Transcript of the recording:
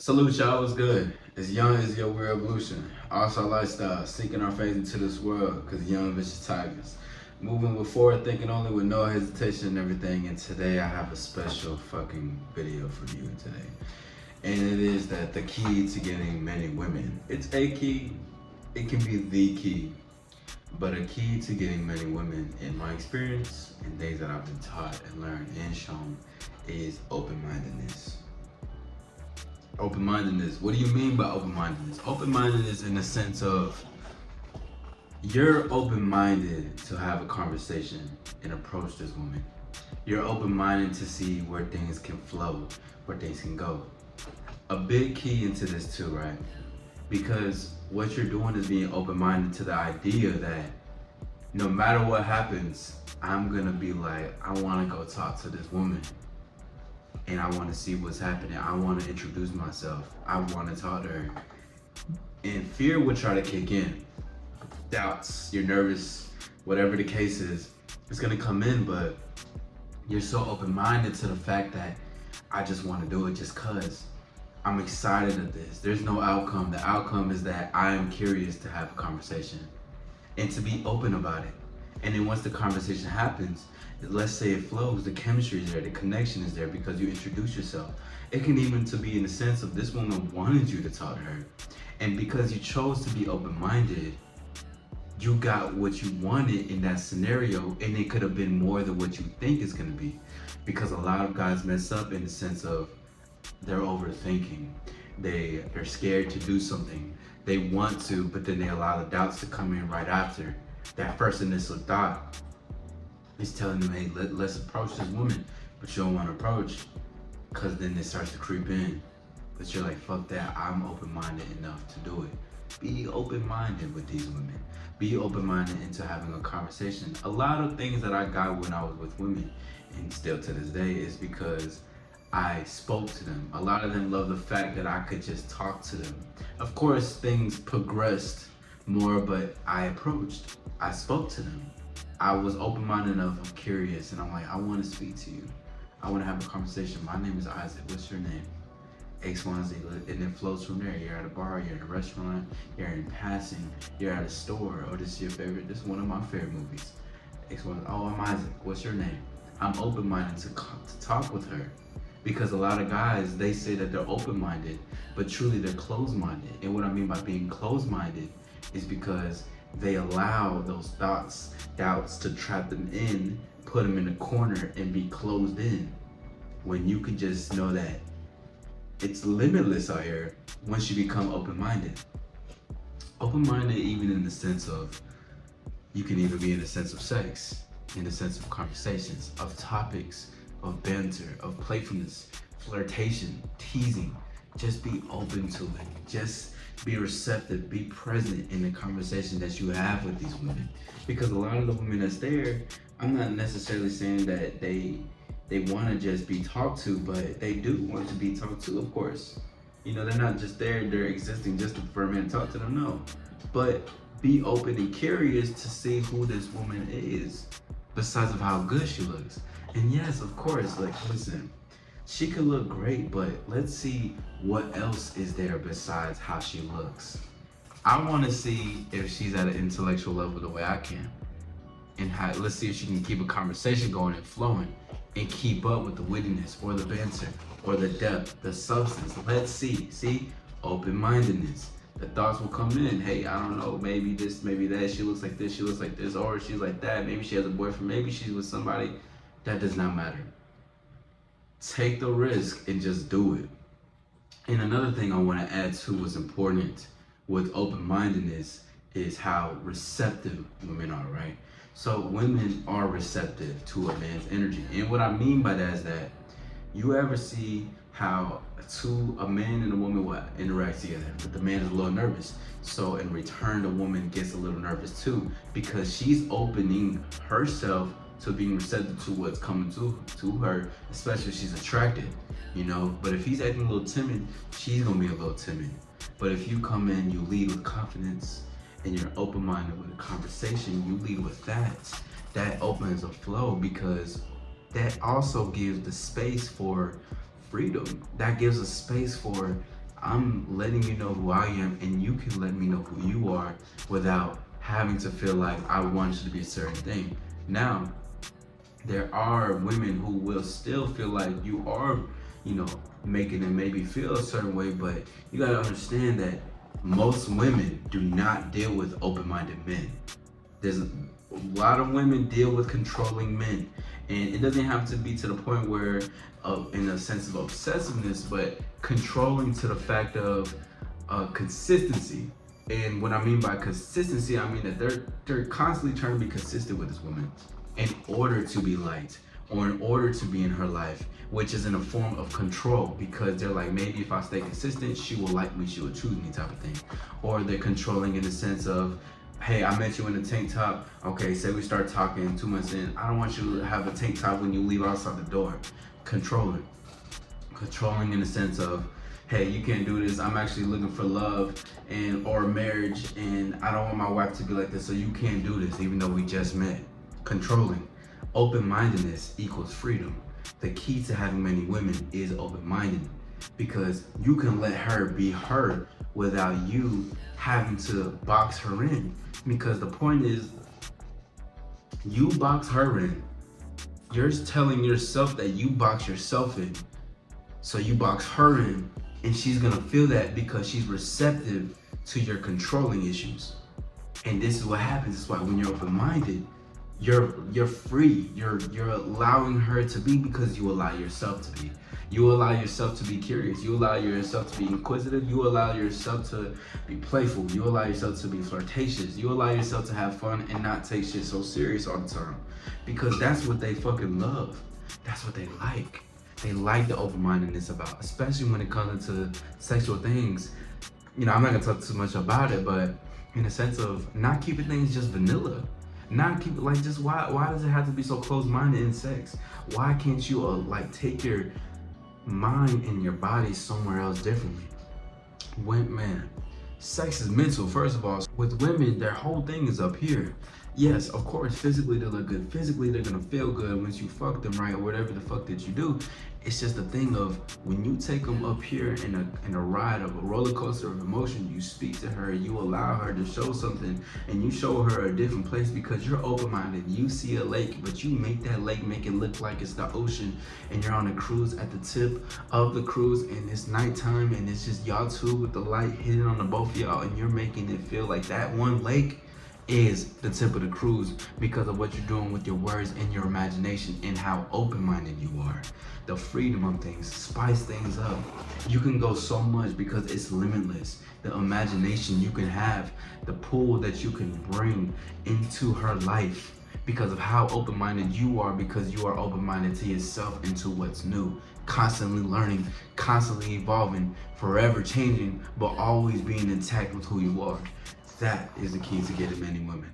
Salute y'all, what's good? As young as your weird evolution. Also lifestyle, seeking our faith into this world, cause young vicious tigers. Moving with forward thinking only with no hesitation and everything. And today I have a special fucking video for you today. And it is that the key to getting many women. It's a key, it can be the key. But a key to getting many women, in my experience, and things that I've been taught and learned and shown, is open-mindedness. Open-mindedness. What do you mean by open-mindedness? Open-mindedness in the sense of you're open-minded to have a conversation and approach this woman. You're open-minded to see where things can flow, where things can go. A big key into this too, right? Because what you're doing is being open-minded to the idea that no matter what happens, I'm gonna be like, I wanna go talk to this woman. And I want to see what's happening. I want to introduce myself. I want to talk to her. And fear will try to kick in. Doubts, you're nervous, whatever the case is, it's going to come in, but you're so open-minded to the fact that I just want to do it just cause. I'm excited at this. There's no outcome. The outcome is that I am curious to have a conversation and to be open about it. And then once the conversation happens, let's say it flows, the chemistry is there, the connection is there because you introduce yourself. It can even to be in the sense of this woman wanted you to talk to her. And because you chose to be open-minded, you got what you wanted in that scenario, and it could have been more than what you think it's gonna be. Because a lot of guys mess up in the sense of they're overthinking. They're scared to do something. They want to, but then they allow the doubts to come in right after. That first initial thought is telling them, hey, let's approach this woman, but you don't want to approach because then it starts to creep in. But you're like, fuck that, I'm open-minded enough to do it. Be open-minded with these women. Be open-minded into having a conversation. A lot of things that I got when I was with women, and still to this day, is because I spoke to them. A lot of them love the fact that I could just talk to them. Of course, things progressed more, but I approached. I spoke to them. I was open-minded enough, I'm curious, and I'm like, I want to speak to you. I want to have a conversation. My name is Isaac. What's your name? X, Y, Z. And it flows from there. You're at a bar, you're at a restaurant, you're in passing, you're at a store. Oh, this is your favorite. This is one of my favorite movies. X, Y, Z. Oh, I'm Isaac. What's your name? I'm open-minded to talk with her. Because a lot of guys, they say that they're open-minded, but truly they're closed-minded. And what I mean by being closed-minded is because they allow those thoughts, doubts to trap them in, put them in a corner and be closed in. When you can just know that it's limitless out here once you become open-minded. Open-minded even in the sense of, you can even be in the sense of sex, in the sense of conversations, of topics, of banter, of playfulness, flirtation, teasing. Just be open to it. Just be receptive, be present in the conversation that you have with these women. Because a lot of the women that's there, I'm not necessarily saying that they want to just be talked to, but they do want to be talked to, of course. You know, they're not just there, they're existing just for a man to talk to them, no. But be open and curious to see who this woman is, besides of how good she looks. And yes, of course, like, listen, she could look great, but let's see what else is there besides how she looks. I want to see if she's at an intellectual level the way I can. And let's see if she can keep a conversation going and flowing and keep up with the wittiness or the banter or the depth, the substance. Let's see, open-mindedness. The thoughts will come in. Hey, I don't know, maybe this, maybe that. She looks like this, she looks like this, or she's like that. Maybe she has a boyfriend, maybe she's with somebody. That does not matter. Take the risk and just do it. And another thing I want to add to what's important with open-mindedness is how receptive women are, right? So women are receptive to a man's energy. And what I mean by that is that you ever see how a man and a woman will interact together, but the man is a little nervous. So in return, the woman gets a little nervous too, because she's opening herself to being receptive to what's coming to her, especially if she's attracted, you know. But if he's acting a little timid, she's gonna be a little timid. But if you come in, you lead with confidence, and you're open-minded with a conversation, you lead with that. That opens a flow, because that also gives the space for freedom. That gives a space for I'm letting you know who I am, and you can let me know who you are without having to feel like I want you to be a certain thing. Now, there are women who will still feel like you are, making them maybe feel a certain way, but you gotta understand that most women do not deal with open-minded men. There's a lot of women deal with controlling men, and it doesn't have to be to the point where, in a sense of obsessiveness, but controlling to the fact of consistency. And what I mean by consistency, I mean that they're constantly trying to be consistent with this woman in order to be liked or in order to be in her life, which is in a form of control, because they're like, maybe if I stay consistent, she will like me, she will choose me, type of thing. Or they're controlling in the sense of, hey, I met you in a tank top. Okay, say we start talking 2 months in. I don't want you to have a tank top when you leave outside the door. Controlling. Controlling in the sense of, hey, you can't do this. I'm actually looking for love or marriage, and I don't want my wife to be like this, so you can't do this, even though we just met. Controlling. Open-mindedness equals freedom. The key to having many women is open-minded, because you can let her be her without you having to box her in. Because the point is, you box her in, you're telling yourself that you box yourself in. So you box her in, and she's gonna feel that because she's receptive to your controlling issues. And this is what happens. It's why when you're open-minded, you're free. You're allowing her to be, because you allow yourself to be. You allow yourself to be curious. You allow yourself to be inquisitive. You allow yourself to be playful. You allow yourself to be flirtatious. You allow yourself to have fun and not take shit so serious all the time. Because that's what they fucking love. That's what they like. They like the open-mindedness about, especially when it comes into sexual things. I'm not gonna talk too much about it, but in the sense of not keeping things just vanilla. Not keep it like, just why does it have to be so close-minded in sex? Why can't you take your mind and your body somewhere else differently? Man, sex is mental, first of all. With women, their whole thing is up here. Yes, of course, physically they look good. Physically, they're gonna feel good once you fuck them, right? Or whatever the fuck that you do. It's just a thing of, when you take them up here in a ride of a roller coaster of emotion, you speak to her, you allow her to show something, and you show her a different place because you're open-minded. You see a lake, but you make that lake make it look like it's the ocean, and you're on a cruise at the tip of the cruise, and it's nighttime, and it's just y'all two with the light hitting on the both of y'all, and you're making it feel like that one lake is the tip of the cruise because of what you're doing with your words and your imagination and how open-minded you are. The freedom of things, spice things up. You can go so much because it's limitless. The imagination you can have, the pool that you can bring into her life because of how open-minded you are, because you are open-minded to yourself and to what's new. Constantly learning, constantly evolving, forever changing, but always being intact with who you are. That is the key to getting many women.